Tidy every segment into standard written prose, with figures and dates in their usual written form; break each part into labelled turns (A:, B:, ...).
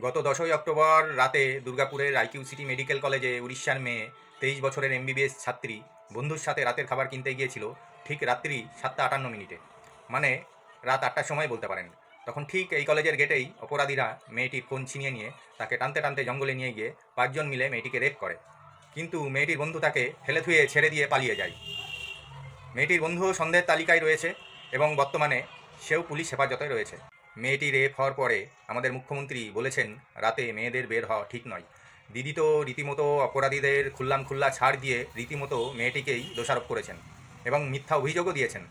A: গত 10ই অক্টোবর রাতে দুর্গাপুরের আইকিউ সিটি মেডিকেল কলেজে উড়িষ্যার মেয়ে 23 বছরের এমবিবিএস ছাত্রী বন্ধুর সাথে রাতের খাবার কিনতে গিয়েছিল ঠিক রাত্রি 7:58 মানে রাত 8টার সময় বলতে পারেন। তখন ঠিক এই কলেজের গেটেই অপরাধীরা মেয়েটির ফোন ছিনিয়ে নিয়ে তাকে টানতে টানতে জঙ্গলে নিয়ে গিয়ে 5জন মিলে মেয়েটিকে রেপ করে, কিন্তু মেয়েটির বন্ধু তাকে ফেলে থুয়ে ছেড়ে দিয়ে পালিয়ে যায়। মেয়েটির বন্ধুও সন্দেহের তালিকায় রয়েছে এবং বর্তমানে সেও পুলিশ হেফাজতে রয়েছে। মেয়েটি রেপ হওয়ার পরে আমাদের মুখ্যমন্ত্রী বলেছেন রাতে মেয়েদের বের হওয়া ঠিক নয়। দিদি তো রীতিমতো অপরাধীদের খুল্লা ছাড় দিয়ে রীতিমতো মেয়েটিকেই দোষারোপ করেছেন এবং মিথ্যা অভিযোগও দিয়েছেন।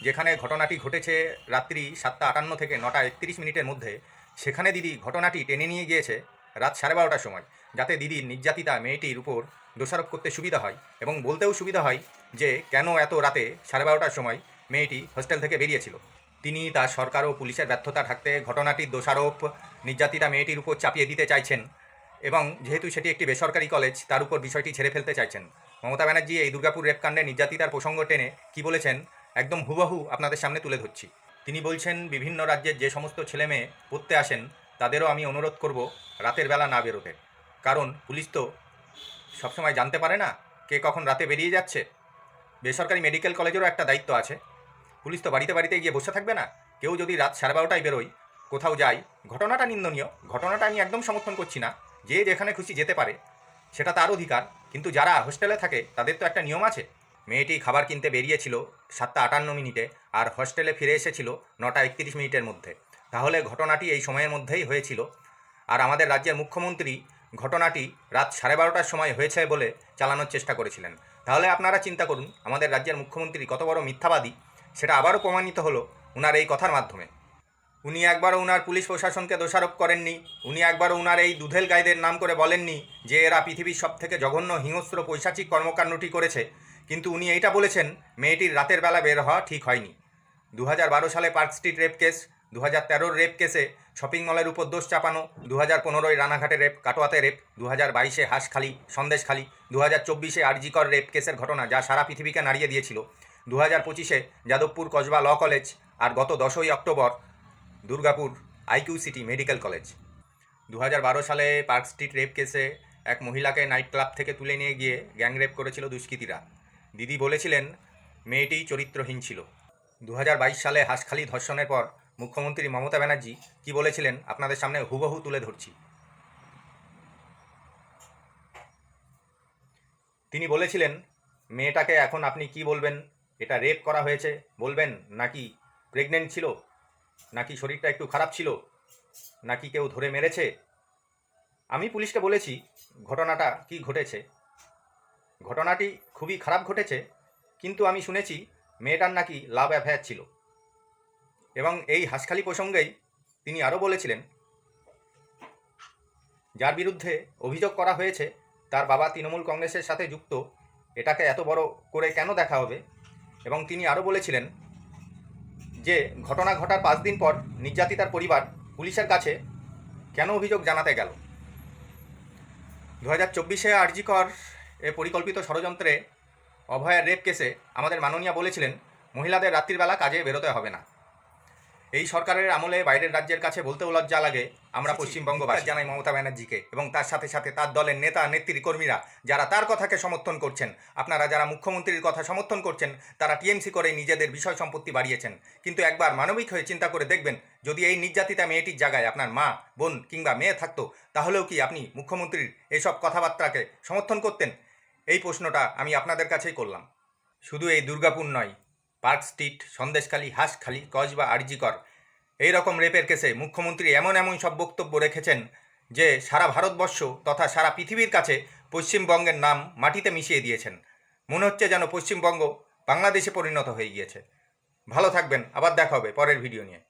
A: যেখানে ঘটনাটি ঘটেছে রাত্রি 7:58 থেকে 9:31 মধ্যে, সেখানে দিদি ঘটনাটি টেনে নিয়ে গিয়েছে রাত 12:30টার সময়, যাতে দিদির নির্যাতিতা মেয়েটির উপর দোষারোপ করতে সুবিধা হয় এবং বলতেও সুবিধা হয় যে কেন এত রাতে 12:30টার সময় মেয়েটি হোস্টেল থেকে বেরিয়েছিল। তিনি তার সরকার ও পুলিশের ব্যর্থতা ঢাকতে ঘটনাটির দোষারোপ নির্যাতিতা মেয়েটির উপর চাপিয়ে দিতে চাইছেন এবং যেহেতু সেটি একটি বেসরকারি কলেজ, তার উপর বিষয়টি ছেড়ে ফেলতে চাইছেন। মমতা ব্যানার্জি এই দুর্গাপুর রেপকাণ্ডে নির্যাতিতার প্রসঙ্গ টেনে কি বলেছেন একদম হুবহু আপনাদের সামনে তুলে ধরছি। তিনি বলছেন, বিভিন্ন রাজ্যের যে সমস্ত ছেলে মেয়ে পড়তে আসেন তাদেরও আমি অনুরোধ করব রাতের বেলা না বেরোতে, কারণ পুলিশ তো সবসময় জানতে পারে না কে কখন রাতে বেরিয়ে যাচ্ছে। বেসরকারি মেডিকেল কলেজেরও একটা দায়িত্ব আছে। পুলিশ তো বাড়িতে বাড়িতে গিয়ে বসে থাকবে না। কেউ যদি রাত 12:30টায় বেরোয়, কোথাও যায়, ঘটনাটা নিন্দনীয়, ঘটনাটা আমি একদম সমর্থন করছি না। যে যেখানে খুশি যেতে পারে, সেটা তার অধিকার, কিন্তু যারা হোস্টেলে থাকে তাদের তো একটা নিয়ম আছে। মেয়েটি খাবার কিনতে বেরিয়েছিল 7:58 আর হোস্টেলে ফিরে এসেছিল 9:31 মধ্যে। তাহলে ঘটনাটি এই সময়ের মধ্যেই হয়েছিল। আর আমাদের রাজ্যের মুখ্যমন্ত্রী ঘটনাটি রাত 12:30টার সময় হয়েছে বলে চালানোর চেষ্টা করেছিলেন। তাহলে আপনারা চিন্তা করুন আমাদের রাজ্যের মুখ্যমন্ত্রী কত বড় মিথ্যাবাদী। সেটা আবারও প্রমাণিত হলো ওনার এই কথার মাধ্যমে। উনি একবারও উনার পুলিশ প্রশাসনকে দোষারোপ করেননি। উনি একবারও উনার এই দুধেল গাইদের নাম করে বলেননি যে এরা পৃথিবীর সবথেকে জঘন্য হিংস্র পৈশাচিক কর্মকাণ্ডটি করেছে, কিন্তু উনি এইটা বলেছেন মেয়েটির রাতের বেলা বের হওয়া ঠিক হয়নি। 2012 সালে park street rape case, 2013 rape কেসে শপিং মলের উপর দোষ চাপানো, 2015 রানাঘাটে রেপ, কাটোয়াতে রেপ, 2022 হাঁসখালি সন্দেশখালি, 2024 আরজি কর রেপ কেসের ঘটনা যা সারা পৃথিবীকে নাড়িয়ে দিয়েছিল, 2025 যাদবপুর কসবা ল কলেজ, আর গত 10ই October Durgapur IQ City Medical College. 2012 সালে পার্ক স্ট্রিট রেপ কেসে এক মহিলাকে নাইট ক্লাব থেকে তুলে নিয়ে গিয়ে গ্যাং রেপ করেছিল দুষ্কৃতীরা। দিদি বলেছিলেন মেয়েটি চরিত্রহীন ছিল। 2022 সালে হাঁসখালি ধর্ষণের পর মুখ্যমন্ত্রী মমতা ব্যানার্জি কি বলেছিলেন আপনাদের সামনে হুবহু তুলে ধরছি। তিনি বলেছিলেন মেয়েটাকে এখন আপনি কি বলবেন, এটা রেপ করা হয়েছে বলবেন, নাকি প্রেগনেন্ট ছিল, নাকি শরীরটা একটু খারাপ ছিল, নাকি কেউ ধরে মেরেছে। আমি পুলিশকে বলেছি ঘটনাটা কি ঘটেছে। ঘটনাটি খুবই খারাপ ঘটেছে, কিন্তু আমি শুনেছি মেয়েটার নাকি লাভ অ্যাফেয়ার ছিল। এবং এই হাঁসখালি প্রসঙ্গেই তিনি আরও বলেছিলেন যার বিরুদ্ধে অভিযোগ করা হয়েছে তার বাবা তৃণমূল কংগ্রেসের সাথে যুক্ত, এটাকে এত বড় করে কেন দেখা হবে। এবং তিনি আরও বলেছিলেন যে ঘটনা ঘটার 5 দিন পর নির্যাতিতার পরিবার পুলিশের কাছে কেন অভিযোগ জানাতে গেল। 2024 আরজি কর এ পরিকল্পিত ষড়যন্ত্রে অভয়ের রেপ কেসে আমাদের মাননীয়া বলেছিলেন মহিলাদের রাত্রিবেলা কাজে বেরোতে হবে না। এই সরকারের আমলে বাইরের রাজ্যের কাছে বলতেও লজ্জা লাগে আমরা পশ্চিমবঙ্গবাসী জানাই মমতা ব্যানার্জিকে এবং তার সাথে সাথে তার দলের নেতা নেত্রী কর্মীরা যারা তার কথাকে সমর্থন করছেন। আপনারা যারা মুখ্যমন্ত্রীর কথা সমর্থন করছেন তারা টিএমসি করে নিজেদের বিষয় সম্পত্তি বাড়িয়েছেন, কিন্তু একবার মানবিক হয়ে চিন্তা করে দেখবেন যদি এই নির্যাতিতা মেয়েটির জায়গায় আপনার মা, বোন কিংবা মেয়ে থাকতো, তাহলেও কি আপনি মুখ্যমন্ত্রীর এইসব কথাবার্তাকে সমর্থন করতেন? এই প্রশ্নটা আমি আপনাদের কাছেই করলাম। শুধু এই দুর্গাপুর নয়, পার্ক স্ট্রিট, সন্দেশখালি, হাঁসখালি, কসবা, আরজি কর এই রকম রেপের কেসে মুখ্যমন্ত্রী এমন সব বক্তব্য রেখেছেন যে সারা ভারতবর্ষ তথা সারা পৃথিবীর কাছে পশ্চিমবঙ্গের নাম মাটিতে মিশিয়ে দিয়েছেন। মনে হচ্ছে যেন পশ্চিমবঙ্গ বাংলাদেশে পরিণত হয়ে গিয়েছে। ভালো থাকবেন, আবার দেখা হবে পরের ভিডিও নিয়ে।